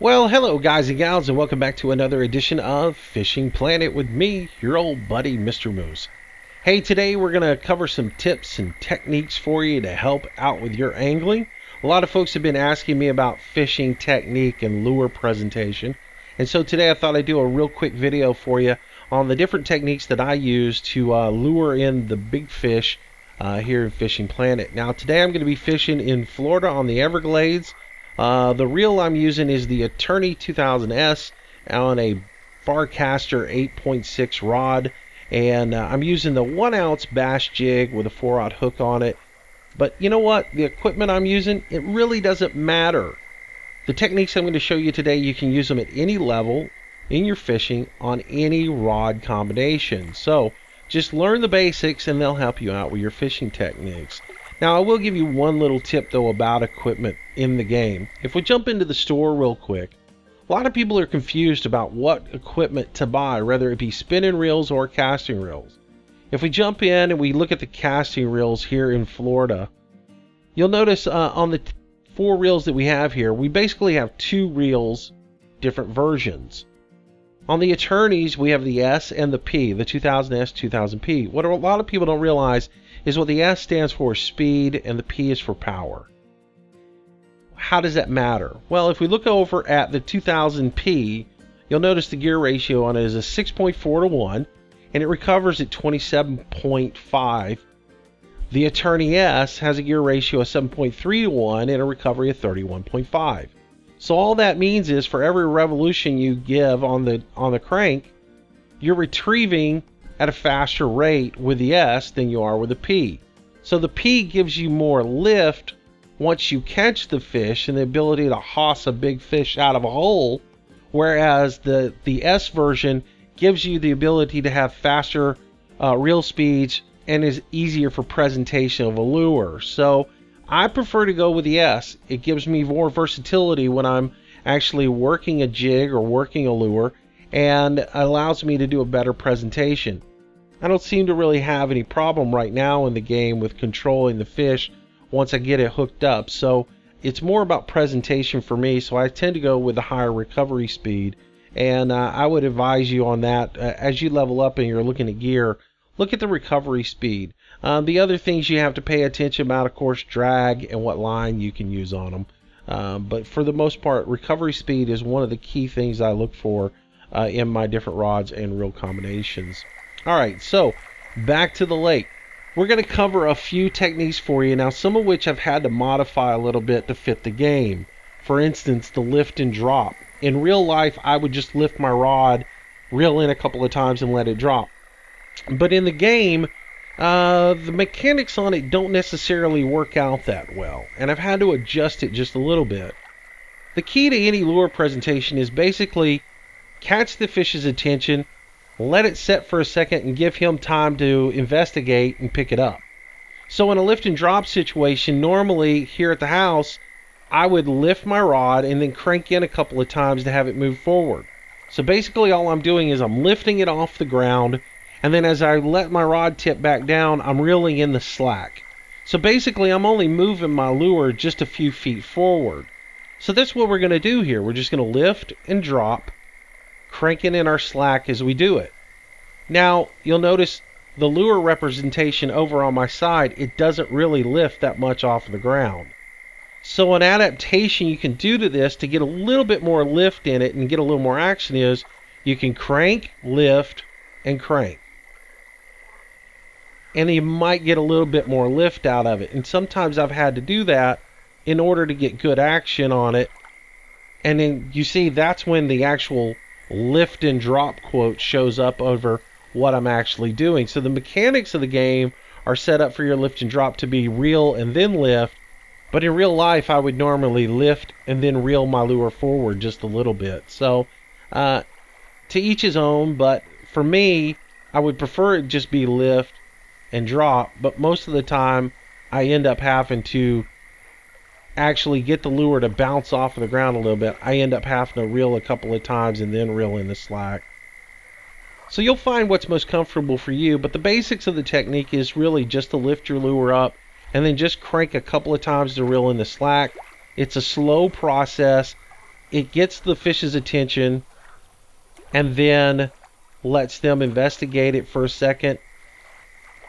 Well, hello guys and gals, and welcome back to another edition of Fishing Planet with me, your old buddy, Mr. Moose. Hey, today we're going to cover some tips and techniques for you to help out with your angling. A lot of folks have been asking me about fishing technique and lure presentation, and so today I thought I'd do a real quick video for you on the different techniques that I use to lure in the big fish here in Fishing Planet. Now, today I'm going to be fishing in Florida on the Everglades. The reel I'm using is the Attorney 2000S on a Barcaster 8.6 rod, and I'm using the 1 ounce bass jig with a 4/0 hook on it. But you know what? The equipment I'm using, it really doesn't matter. The techniques I'm going to show you today, you can use them at any level in your fishing on any rod combination. So just learn the basics and they'll help you out with your fishing techniques. Now, I will give you one little tip, though, about equipment in the game. If we jump into the store real quick, a lot of people are confused about what equipment to buy, whether it be spinning reels or casting reels. If we jump in and we look at the casting reels here in Florida, you'll notice on the 4 reels that we have here, we basically have 2 reels, different versions. On the Attorneys, we have the S and the P, the 2000S, 2000P. What a lot of people don't realize is what the S stands for is speed and the P is for power. How does that matter? Well, if we look over at the 2000P, you'll notice the gear ratio on it is a 6.4:1 and it recovers at 27.5. The Attorney S has a gear ratio of 7.3:1 and a recovery of 31.5. So all that means is for every revolution you give on the crank, you're retrieving at a faster rate with the S than you are with the P. So the P gives you more lift once you catch the fish and the ability to hoss a big fish out of a hole, whereas the S version gives you the ability to have faster reel speeds and is easier for presentation of a lure. So I prefer to go with the S. It gives me more versatility when I'm actually working a jig or working a lure, and allows me to do a better presentation. I don't seem to really have any problem right now in the game with controlling the fish once I get it hooked up. So it's more about presentation for me, so I tend to go with the higher recovery speed. And I would advise you on that. As you level up and you're looking at gear, look at the recovery speed. The other things you have to pay attention about, of course, drag and what line you can use on them. But for the most part, recovery speed is one of the key things I look for in my different rods and reel combinations. Alright, so back to the lake. We're going to cover a few techniques for you now, some of which I've had to modify a little bit to fit the game. For instance, the lift and drop. In real life, I would just lift my rod, reel in a couple of times, and let it drop. But in the game, the mechanics on it don't necessarily work out that well, and I've had to adjust it just a little bit. The key to any lure presentation is basically catch the fish's attention, let it set for a second, and give him time to investigate and pick it up. So in a lift and drop situation, normally here at the house, I would lift my rod and then crank in a couple of times to have it move forward. So basically all I'm doing is I'm lifting it off the ground, and then as I let my rod tip back down, I'm reeling in the slack. So basically I'm only moving my lure just a few feet forward. So that's what we're going to do here. We're just going to lift and drop, cranking in our slack as we do it. Now, you'll notice the lure representation over on my side, it doesn't really lift that much off of the ground. So an adaptation you can do to this to get a little bit more lift in it and get a little more action is you can crank, lift, and crank. And you might get a little bit more lift out of it. And sometimes I've had to do that in order to get good action on it. And then you see that's when the actual lift and drop quote shows up over what I'm actually doing. So the mechanics of the game are set up for your lift and drop to be reel and then lift, but in real life I would normally lift and then reel my lure forward just a little bit. So to each his own, but for me I would prefer it just be lift and drop, but most of the time I end up having to actually get the lure to bounce off of the ground a little bit. I end up having to reel a couple of times and then reel in the slack. So you'll find what's most comfortable for you, but the basics of the technique is really just to lift your lure up and then just crank a couple of times to reel in the slack. It's a slow process. it gets the fish's attention and then lets them investigate it for a second.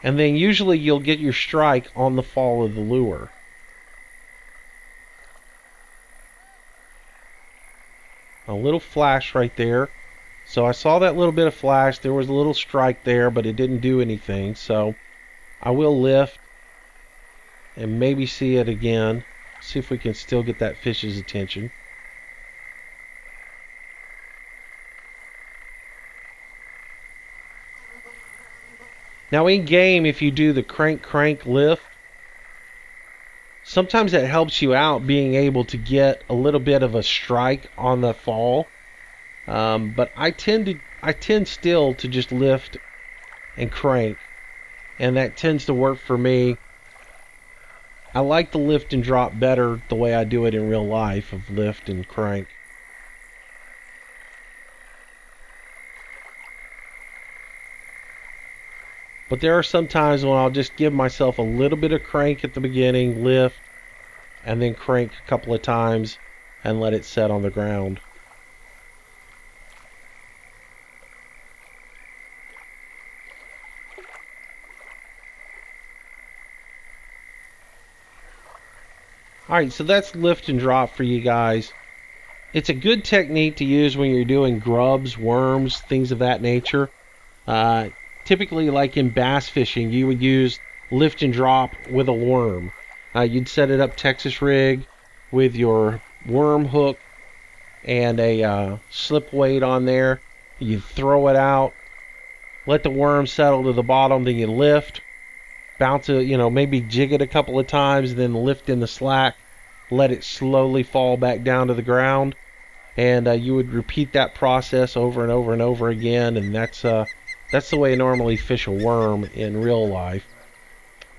And then usually you'll get your strike on the fall of the lure. A little flash right there. So I saw that little bit of flash. There was a little strike there, but it didn't do anything. So I will lift and maybe see it again. See if we can still get that fish's attention. Now in game, if you do the crank lift, sometimes that helps you out being able to get a little bit of a strike on the fall. But I tend still to just lift and crank, and that tends to work for me. I like the lift and drop better the way I do it in real life, of lift and crank. But there are some times when I'll just give myself a little bit of crank at the beginning, lift, and then crank a couple of times and let it set on the ground. Alright, so that's lift and drop for you guys. It's a good technique to use when you're doing grubs, worms, things of that nature. Typically, like in bass fishing, you would use lift and drop with a worm. You'd set it up Texas rig with your worm hook and a slip weight on there. You throw it out, let the worm settle to the bottom, then you lift, bounce it, maybe jig it a couple of times, then lift in the slack, let it slowly fall back down to the ground, and you would repeat that process over and over and over again, and that's the way I normally fish a worm in real life.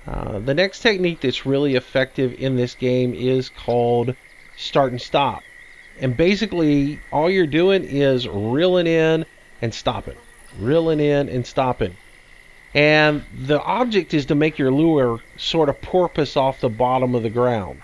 The next technique that's really effective in this game is called start and stop. And basically, all you're doing is reeling in and stopping. Reeling in and stopping. And the object is to make your lure sort of porpoise off the bottom of the ground.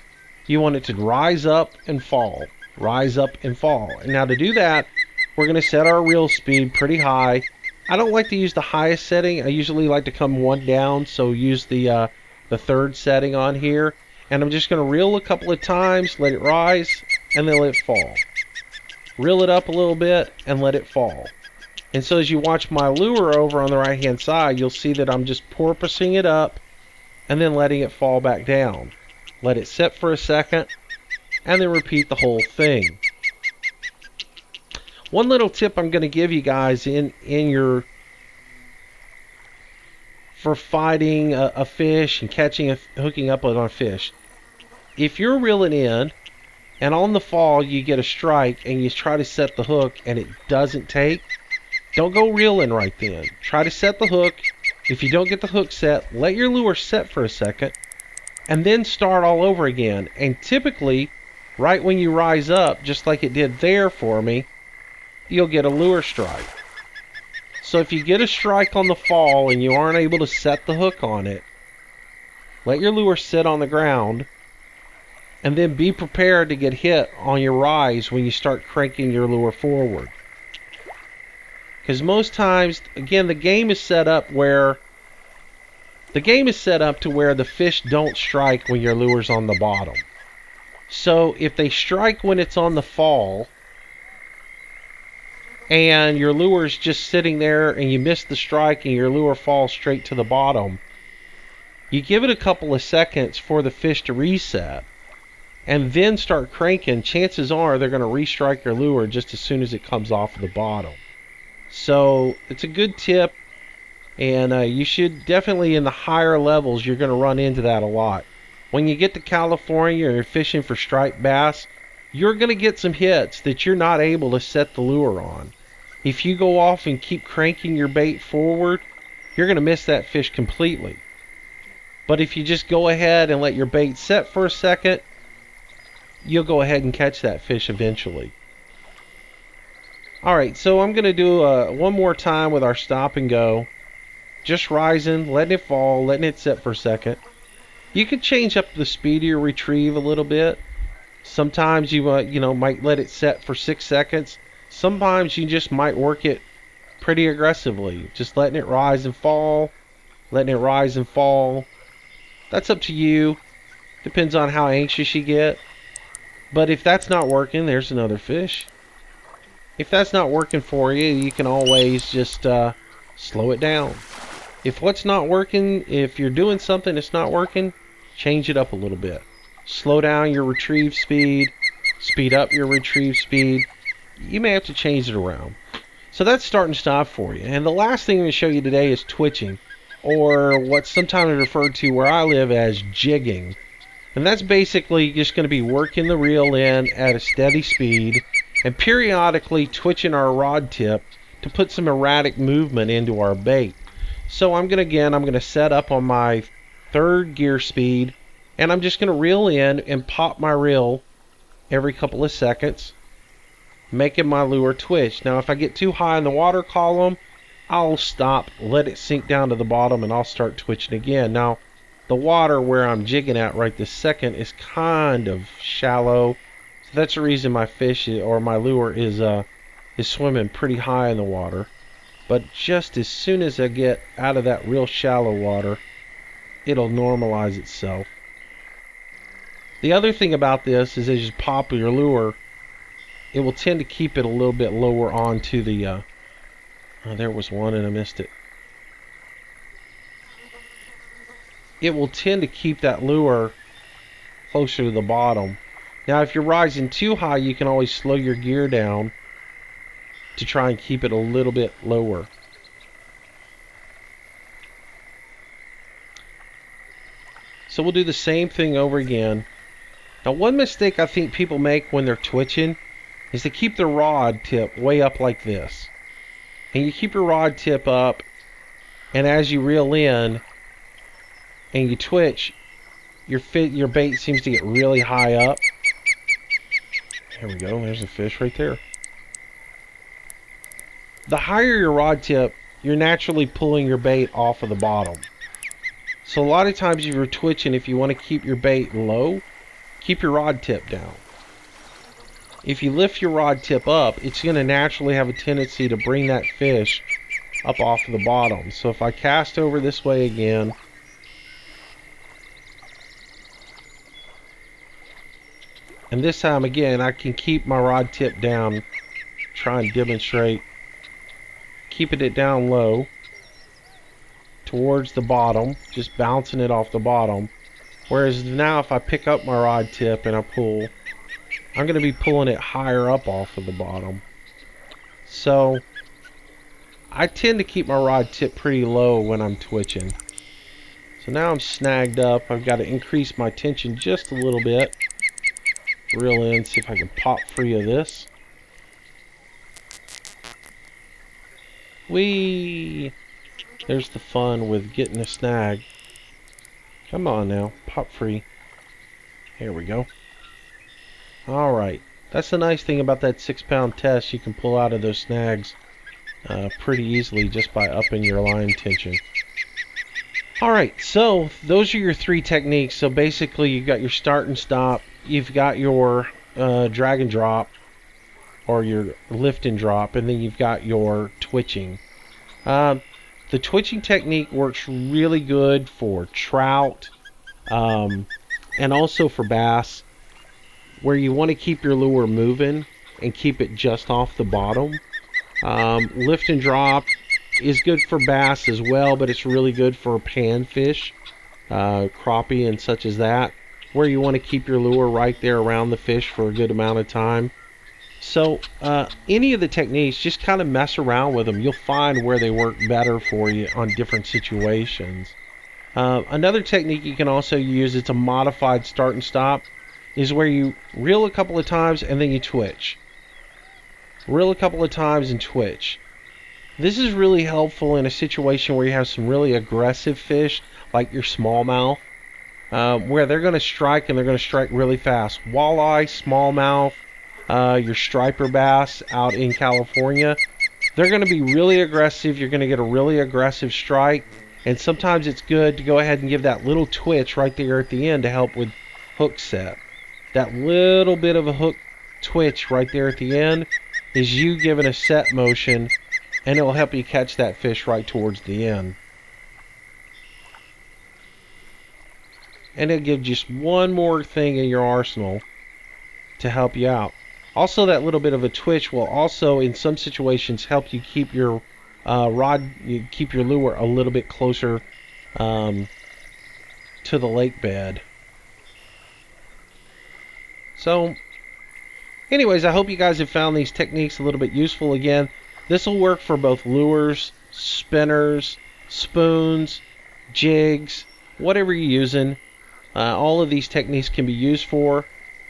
You want it to rise up and fall. Rise up and fall. And now to do that, we're going to set our reel speed pretty high. I don't like to use the highest setting. I usually like to come one down, so use the third setting on here. And I'm just going to reel a couple of times, let it rise, and then let it fall. Reel it up a little bit, and let it fall. And so as you watch my lure over on the right-hand side, you'll see that I'm just porpoising it up, and then letting it fall back down. Let it set for a second, and then repeat the whole thing. One little tip I'm going to give you guys for fighting a fish and hooking up on a fish. If you're reeling in and on the fall you get a strike and you try to set the hook and it doesn't take, don't go reeling right then. Try to set the hook. If you don't get the hook set, let your lure set for a second and then start all over again. And typically, right when you rise up, just like it did there for me, you'll get a lure strike. So if you get a strike on the fall and you aren't able to set the hook on it, let your lure sit on the ground and then be prepared to get hit on your rise when you start cranking your lure forward. Because most times, again, the game is set up to where the fish don't strike when your lure's on the bottom. So if they strike when it's on the fall, and your lure's just sitting there and you miss the strike and your lure falls straight to the bottom, you give it a couple of seconds for the fish to reset and then start cranking. Chances are they're going to restrike your lure just as soon as it comes off of the bottom. So it's a good tip, and you should definitely, in the higher levels, you're going to run into that a lot. When you get to California and you're fishing for striped bass, you're going to get some hits that you're not able to set the lure on. If you go off and keep cranking your bait forward, you're going to miss that fish completely. But if you just go ahead and let your bait set for a second, you'll go ahead and catch that fish eventually. Alright, so I'm going to do one more time with our stop and go. Just rising, letting it fall, letting it set for a second. You can change up the speed of your retrieve a little bit. Sometimes you might let it set for 6 seconds. Sometimes you just might work it pretty aggressively, just letting it rise and fall, letting it rise and fall. That's up to you. Depends on how anxious you get. But if that's not working, there's another fish. If that's not working for you, you can always just slow it down. If what's not working, if you're doing something that's not working, change it up a little bit. Slow down your retrieve speed, speed up your retrieve speed. You may have to change it around. So that's start and stop for you. And the last thing I'm going to show you today is twitching, or what's sometimes referred to where I live as jigging. And that's basically just going to be working the reel in at a steady speed and periodically twitching our rod tip to put some erratic movement into our bait. So I'm going to set up on my 3rd gear speed, and I'm just going to reel in and pop my reel every couple of seconds, making my lure twitch. Now if I get too high in the water column, I'll stop, let it sink down to the bottom, and I'll start twitching again. Now the water where I'm jigging at right this second is kind of shallow, so that's the reason my fish or my lure is swimming pretty high in the water. But just as soon as I get out of that real shallow water, it'll normalize itself. The other thing about this is as you pop your lure, it will tend to keep it a little bit lower onto the oh, there was one and I missed it. It will tend to keep that lure closer to the bottom. Now if you're rising too high, you can always slow your gear down to try and keep it a little bit lower. So we'll do the same thing over again. Now one mistake I think people make when they're twitching is to keep the rod tip way up like this. And you keep your rod tip up, and as you reel in and you twitch, your bait seems to get really high up. There we go, there's a fish right there. The higher your rod tip, you're naturally pulling your bait off of the bottom. So a lot of times if you're twitching, if you want to keep your bait low, keep your rod tip down. If you lift your rod tip up, it's going to naturally have a tendency to bring that fish up off of the bottom. So if I cast over this way again, and this time again I can keep my rod tip down, try and demonstrate keeping it down low towards the bottom, just bouncing it off the bottom. Whereas now if I pick up my rod tip and I pull, I'm going to be pulling it higher up off of the bottom. So I tend to keep my rod tip pretty low when I'm twitching. So now I'm snagged up. I've got to increase my tension just a little bit. Reel in, see if I can pop free of this. Whee! There's the fun with getting a snag. Come on now, pop free. Here we go. Alright, that's the nice thing about that 6-pound test. You can pull out of those snags pretty easily just by upping your line tension. Alright, so those are your 3 techniques. So basically you've got your start and stop, you've got your drag and drop, or your lift and drop, and then you've got your twitching. The twitching technique works really good for trout and also for bass, where you want to keep your lure moving and keep it just off the bottom. Lift and drop is good for bass as well, but it's really good for panfish, crappie and such as that, where you want to keep your lure right there around the fish for a good amount of time. So any of the techniques, just kind of mess around with them. You'll find where they work better for you on different situations. Another technique you can also use, it's a modified start and stop, is where you reel a couple of times and then you twitch. Reel a couple of times and twitch. This is really helpful in a situation where you have some really aggressive fish, like your smallmouth, where they're going to strike, and they're going to strike really fast. Walleye, smallmouth, your striper bass out in California, they're going to be really aggressive. You're going to get a really aggressive strike, and sometimes it's good to go ahead and give that little twitch right there at the end to help with hook set. That little bit of a hook twitch right there at the end is you giving a set motion, and it will help you catch that fish right towards the end. And it'll give just one more thing in your arsenal to help you out. Also, that little bit of a twitch will also, in some situations, help you keep your keep your lure a little bit closer to the lake bed. So, anyways, I hope you guys have found these techniques a little bit useful. Again, this will work for both lures, spinners, spoons, jigs, whatever you're using. All of these techniques can be used for.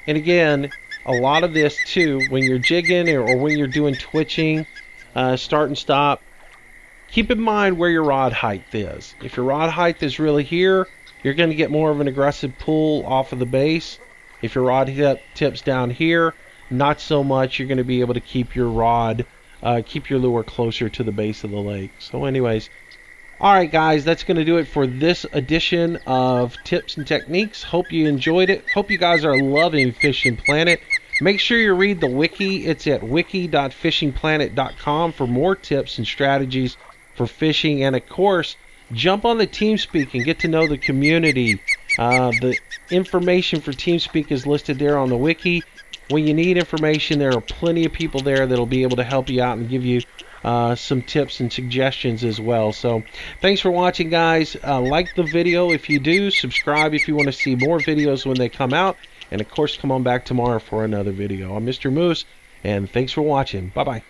And again, a lot of this too, when you're jigging or when you're doing twitching, start and stop, keep in mind where your rod height is. If your rod height is really here, you're going to get more of an aggressive pull off of the base. If your rod tips down here, not so much. You're going to be able to keep your keep your lure closer to the base of the lake. So anyways, alright guys, that's going to do it for this edition of Tips and Techniques. Hope you enjoyed it. Hope you guys are loving Fishing Planet. Make sure you read the wiki. It's at wiki.fishingplanet.com for more tips and strategies for fishing. And of course, jump on the TeamSpeak and get to know the community. The information for TeamSpeak is listed there on the wiki. When you need information, there are plenty of people there that will be able to help you out and give you some tips and suggestions as well. So thanks for watching, guys. Like the video if you do, subscribe if you want to see more videos when they come out, and of course come on back tomorrow for another video. I'm Mr. Moose, and thanks for watching. Bye bye.